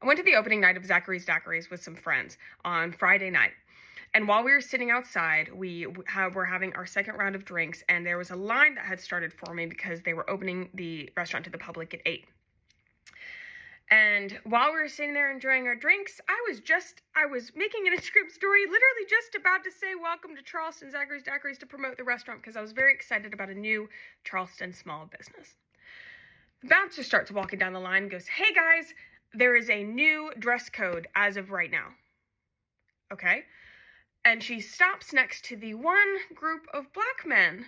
I went to the opening night of Zachary's Daiquiris with some friends on Friday night. And while we were sitting outside, we were having our second round of drinks, and there was a line that had started forming because they were opening the restaurant to the public at 8. And while we were sitting there enjoying our drinks, I was making an Instagram story, literally just about to say welcome to Charleston Zachary's Daiquiris to promote the restaurant because I was very excited about a new Charleston small business. The bouncer starts walking down the line and goes, "Hey guys, there is a new dress code as of right now." Okay. And she stops next to the one group of black men.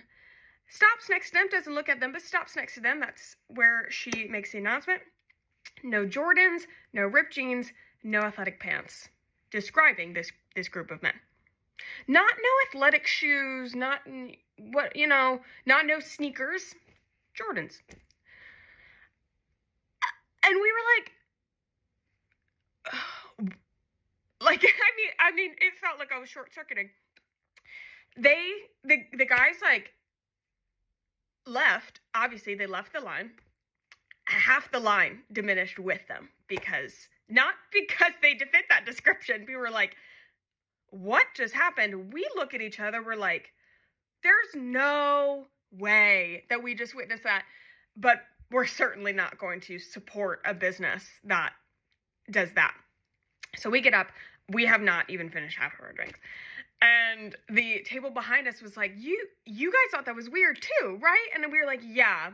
Stops next to them, doesn't look at them, but stops next to them. That's where she makes the announcement. No Jordans, no ripped jeans, no athletic pants. Describing this group of men. Not no athletic shoes, not no sneakers. Jordans. And we were like, I mean, it felt like I was short-circuiting. The guys, left. Obviously, they left the line. Half the line diminished with them not because they fit that description. We were like, what just happened? We look at each other. We're like, there's no way that we just witnessed that. But we're certainly not going to support a business that does that. So we get up. We have not even finished half of our drinks. And the table behind us was like, you guys thought that was weird too, right? And we were like, yeah,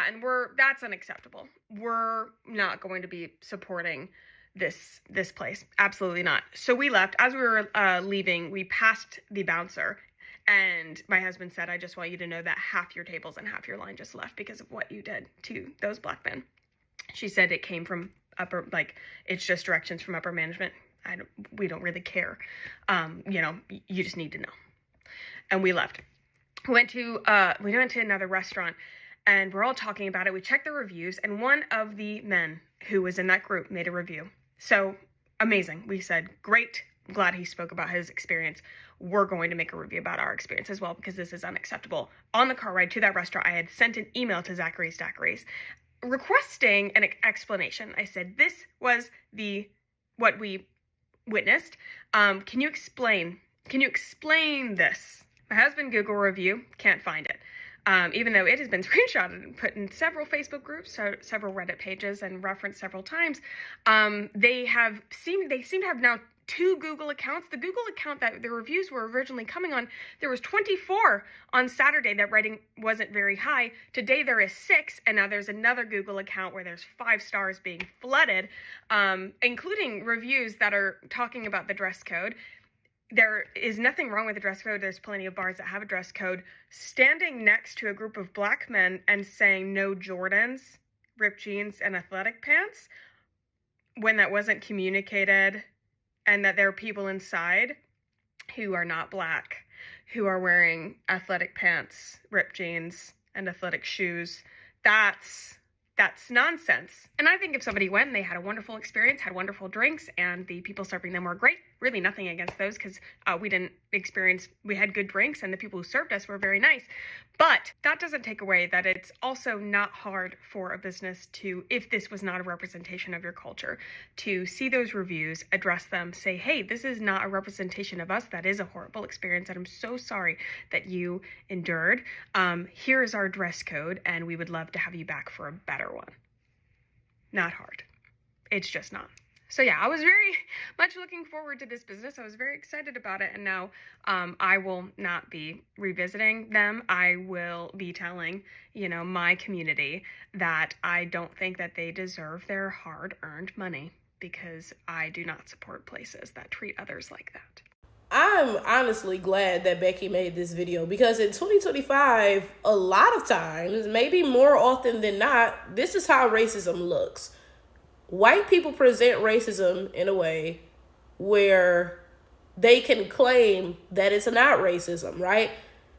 and that's unacceptable. We're not going to be supporting this place. Absolutely not. So we left. As we were leaving, we passed the bouncer, and my husband said, "I just want you to know that half your tables and half your line just left because of what you did to those black men." She said it came from it's just directions from upper management. We don't really care. You just need to know. And we left. We went to another restaurant, and we're all talking about it. We checked the reviews, and one of the men who was in that group made a review. So amazing. We said, great. I'm glad he spoke about his experience. We're going to make a review about our experience as well, because this is unacceptable. On the car ride to that restaurant, I had sent an email to Zachary's Daiquiris requesting an explanation. I said, this was what we witnessed. Can you explain this? My husband Google review, can't find it. Even though it has been screenshotted and put in several Facebook groups, several Reddit pages, and referenced several times, they seem to have now 2 Google accounts. The Google account that the reviews were originally coming on, there was 24 on Saturday. That rating wasn't very high. Today there is 6, and now there's another Google account where there's 5 stars being flooded, including reviews that are talking about the dress code. There is nothing wrong with the dress code. There's plenty of bars that have a dress code. Standing next to a group of black men and saying no Jordans, ripped jeans, and athletic pants, when that wasn't communicated, and that there are people inside who are not black, who are wearing athletic pants, ripped jeans, and athletic shoes, that's nonsense. And I think if somebody went and they had a wonderful experience, had wonderful drinks, and the people serving them were great, really nothing against those, because we had good drinks and the people who served us were very nice. But that doesn't take away that it's also not hard for a business to, if this was not a representation of your culture, to see those reviews, address them, say, hey, this is not a representation of us. That is a horrible experience, and I'm so sorry that you endured. Here's our dress code, and we would love to have you back for a better one. Not hard. It's just not. So yeah, I was very much looking forward to this business. I was very excited about it. And now I will not be revisiting them. I will be telling, my community that I don't think that they deserve their hard-earned money, because I do not support places that treat others like that. I'm honestly glad that Becky made this video, because in 2025, a lot of times, maybe more often than not, this is how racism looks. White people present racism in a way where they can claim that it's not racism, right?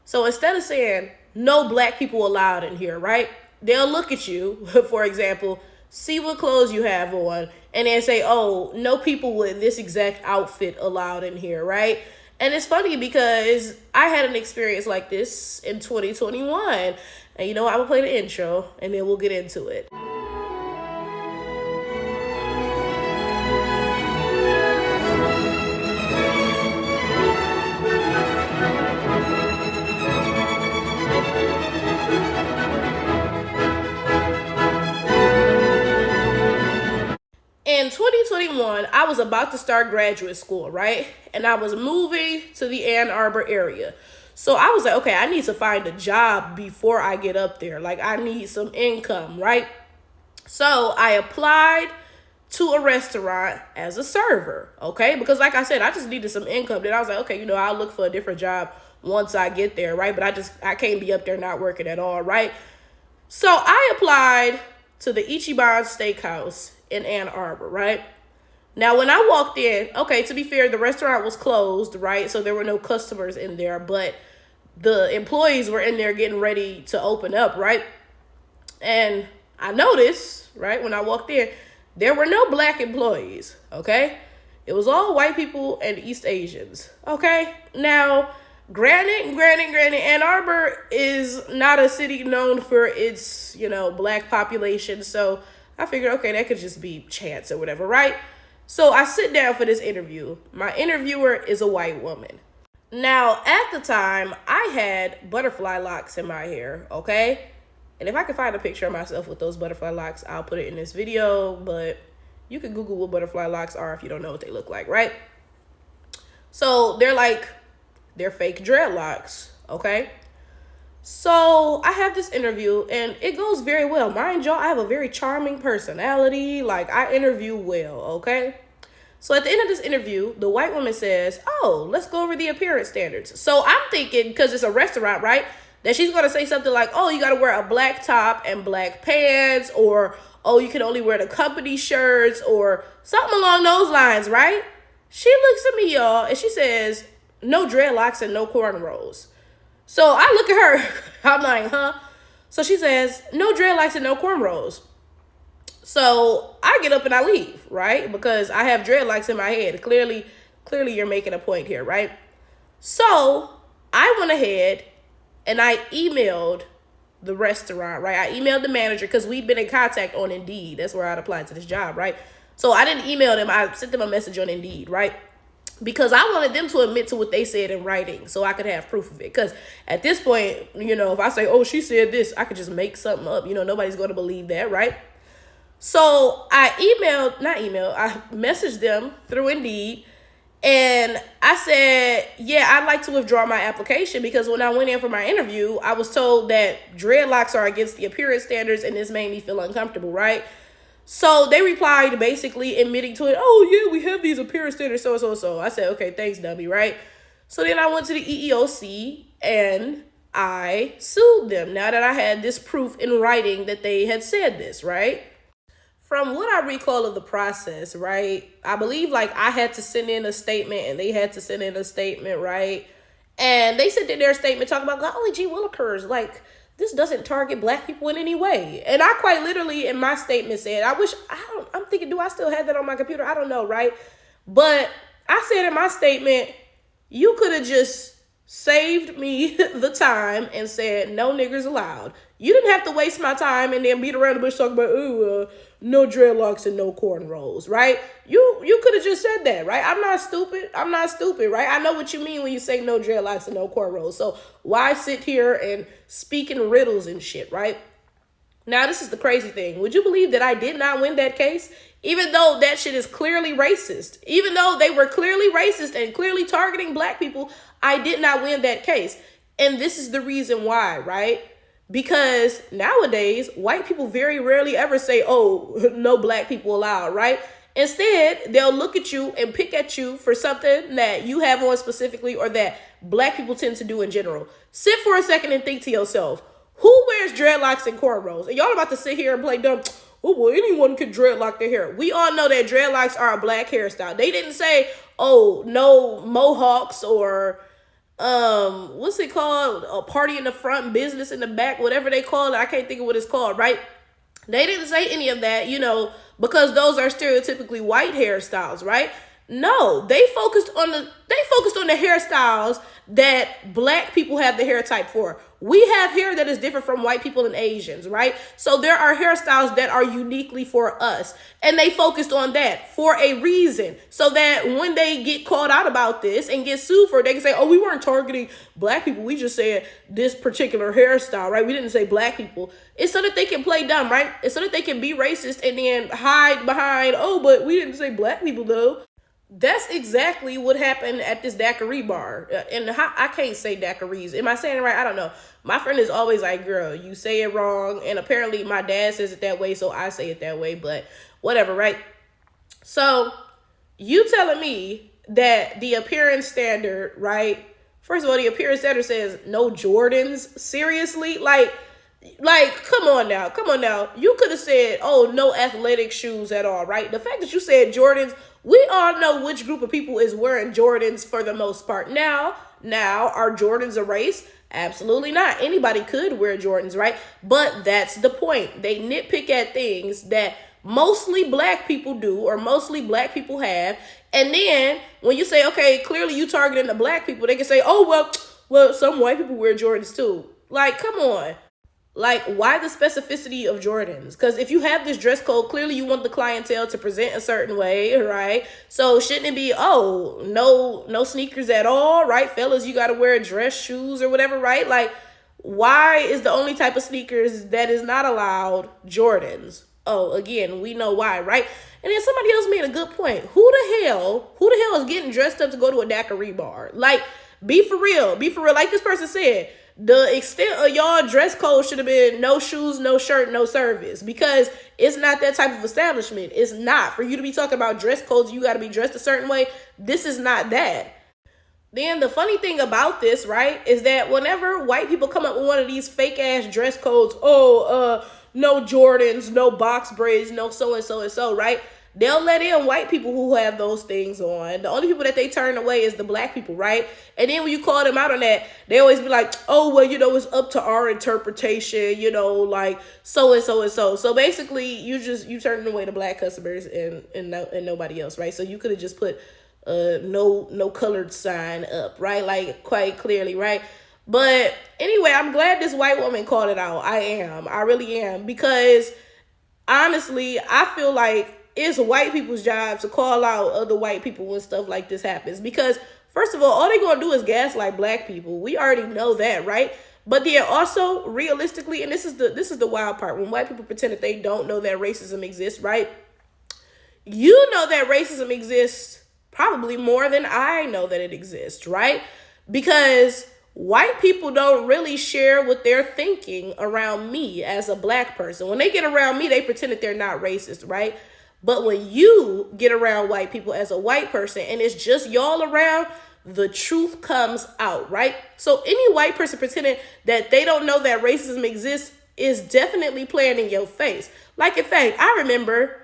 So instead of saying, no black people allowed in here, right? They'll look at you, for example, see what clothes you have on, and then say, oh, no people with this exact outfit allowed in here, right? And it's funny because I had an experience like this in 2021. And I'm going to play the intro, and then we'll get into it. In 2021, I was about to start graduate school, right? And I was moving to the Ann Arbor area. So I was like, okay, I need to find a job before I get up there. Like, I need some income, right? So I applied to a restaurant as a server, okay? Because like I said, I just needed some income. Then I was like, okay, I'll look for a different job once I get there, right? But I can't be up there not working at all, right? So I applied to the Ichiban Steakhouse in Ann Arbor, right? Now, when I walked in, okay, to be fair, the restaurant was closed, right? So there were no customers in there, but the employees were in there getting ready to open up, right? And I noticed, right, when I walked in, there were no black employees, okay? It was all white people and East Asians, okay? Now, granted, Ann Arbor is not a city known for its, black population. So I figured, okay, that could just be chance or whatever, right? So I sit down for this interview. My interviewer is a white woman. Now, at the time, I had butterfly locks in my hair, okay? And if I can find a picture of myself with those butterfly locks, I'll put it in this video. But you can Google what butterfly locks are if you don't know what they look like, right? So they're fake dreadlocks, okay? So I have this interview and it goes very well. Mind y'all, I have a very charming personality. Like, I interview well, okay? So at the end of this interview, the white woman says, oh, let's go over the appearance standards. So I'm thinking, because it's a restaurant, right, that she's going to say something like, oh, you got to wear a black top and black pants, or, oh, you can only wear the company shirts, or something along those lines, right? She looks at me, y'all, and she says, no dreadlocks and no cornrows. So I look at her, I'm like, huh? So she says, no dreadlocks and no cornrows. So I get up and I leave, right? Because I have dreadlocks in my head. Clearly you're making a point here, right? So I went ahead and I emailed the restaurant, right? I emailed the manager because we'd been in contact on Indeed. That's where I'd applied to this job, right? So I didn't email them. I sent them a message on Indeed, right? Because I wanted them to admit to what they said in writing so I could have proof of it. Because at this point, if I say, oh, she said this, I could just make something up. Nobody's going to believe that, right? So I messaged them through Indeed. And I said, yeah, I'd like to withdraw my application because when I went in for my interview, I was told that dreadlocks are against the appearance standards and this made me feel uncomfortable, right? So they replied basically admitting to it. Oh, yeah, we have these appearance standards, so. I said, okay, thanks, dummy, right? So then I went to the EEOC and I sued them now that I had this proof in writing that they had said this, right? From what I recall of the process, right, I believe I had to send in a statement and they had to send in a statement, right? And they sent in their statement talking about, golly gee willikers, this doesn't target black people in any way. And I quite literally in my statement said, I'm thinking, do I still have that on my computer? I don't know, right? But I said in my statement, you could have just saved me the time and said, no niggers allowed. You didn't have to waste my time and then beat around the bush talking about, no dreadlocks and no cornrows, right? You could have just said that, right? I'm not stupid, right? I know what you mean when you say no dreadlocks and no cornrows. So why sit here and speak in riddles and shit, right? Now, this is the crazy thing. Would you believe that I did not win that case? Even though that shit is clearly racist. Even though they were clearly racist and clearly targeting black people, I did not win that case. And this is the reason why, right? Because nowadays, white people very rarely ever say, oh, no black people allowed, right? Instead, they'll look at you and pick at you for something that you have on specifically or that black people tend to do in general. Sit for a second and think to yourself, who wears dreadlocks and cornrows? And y'all about to sit here and play dumb. Oh, well, anyone can dreadlock their hair. We all know that dreadlocks are a black hairstyle. They didn't say, oh, no mohawks or what's it called? A party in the front, business in the back, whatever they call it. I can't think of what it's called, right? They didn't say any of that, because those are stereotypically white hairstyles, right? No, they focused on the hairstyles that black people have the hair type for. We have hair that is different from white people and Asians, right? So there are hairstyles that are uniquely for us. And they focused on that for a reason. So that when they get called out about this and get sued for it, they can say, oh, we weren't targeting black people. We just said this particular hairstyle, right? We didn't say black people. It's so that they can play dumb, right? It's so that they can be racist and then hide behind, oh, but we didn't say black people though. That's exactly what happened at this daiquiri bar. And I can't say daiquiris. Am I saying it right? I don't know. My friend is always like, girl, you say it wrong. And apparently my dad says it that way, so I say it that way. But whatever, right? So you telling me that the appearance standard, right? First of all, the appearance standard says no Jordans. Seriously? Come on now. You could have said, oh, no athletic shoes at all, right? The fact that you said Jordans, we all know which group of people is wearing Jordans for the most part. Now, are Jordans a race? Absolutely not. Anybody could wear Jordans, right? But that's the point. They nitpick at things that mostly black people do or mostly black people have. And then when you say, okay, clearly you targeting the black people, they can say, oh, well, some white people wear Jordans too. Like, come on. Like, why the specificity of Jordans? Because if you have this dress code, clearly you want the clientele to present a certain way, right? So shouldn't it be, oh, no sneakers at all, right? Fellas, you got to wear dress shoes or whatever, right? Like, why is the only type of sneakers that is not allowed Jordans? Oh, again, we know why, right? And then somebody else made a good point. Who the hell is getting dressed up to go to a daiquiri bar? Like, be for real. Like this person said, the extent of y'all dress code should have been no shoes, no shirt, no service, because it's not that type of establishment. It's not. For you to be talking about dress codes, you got to be dressed a certain way. This is not that. Then the funny thing about this, right, is that whenever white people come up with one of these fake ass dress codes, no Jordans, no box braids, no so, right? They'll let in white people who have those things on. The only people that they turn away is the black people, right? And then when you call them out on that, they always be like, oh, well, it's up to our interpretation, like so and so and so. So basically, you turning away the black customers and nobody else, right? So you could have just put no colored sign up, right? Like quite clearly, right? But anyway, I'm glad this white woman called it out. I really am, because honestly, I feel like it's white people's job to call out other white people when stuff like this happens. Because first of all they gonna do is gaslight black people. We already know that, right? But then also realistically, and this is the wild part, when white people pretend that they don't know that racism exists, right? You know that racism exists probably more than I know that it exists, right? Because white people don't really share what they're thinking around me as a black person. When they get around me, they pretend that they're not racist, right? But when you get around white people as a white person and it's just y'all around, the truth comes out, right? So any white person pretending that they don't know that racism exists is definitely playing in your face. Like, in fact, I remember,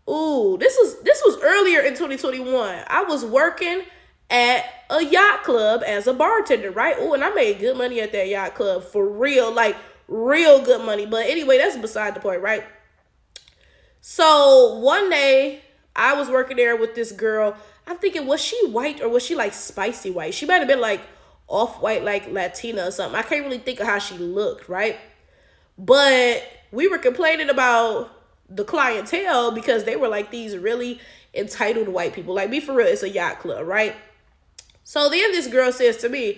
this was earlier in 2021. I was working at a yacht club as a bartender, right? And I made good money at that yacht club, for real, like real good money. But anyway, that's beside the point, right? So one day I was working there with this girl. I'm thinking, was she white or was she like spicy white? She might have been like off-white, like Latina or something. I can't really think of how she looked, right? But we were complaining about the clientele because they were like these really entitled white people. Like, be for real, it's a yacht club, right? So then this girl says to me,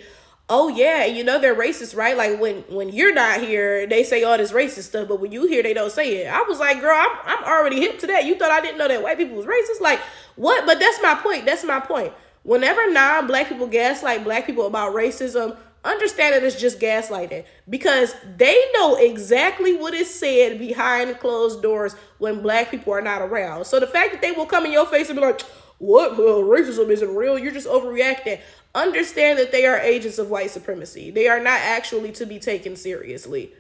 oh yeah, they're racist, right? Like when you're not here, they say all this racist stuff, but when you here, they don't say it. I was like, girl, I'm already hip to that. You thought I didn't know that white people was racist? Like, what? But that's my point. Whenever non-black people gaslight black people about racism, understand that it's just gaslighting, because they know exactly what is said behind closed doors when black people are not around. So the fact that they will come in your face and be like, what? Racism isn't real. You're just overreacting. Understand that they are agents of white supremacy. They are not actually to be taken seriously.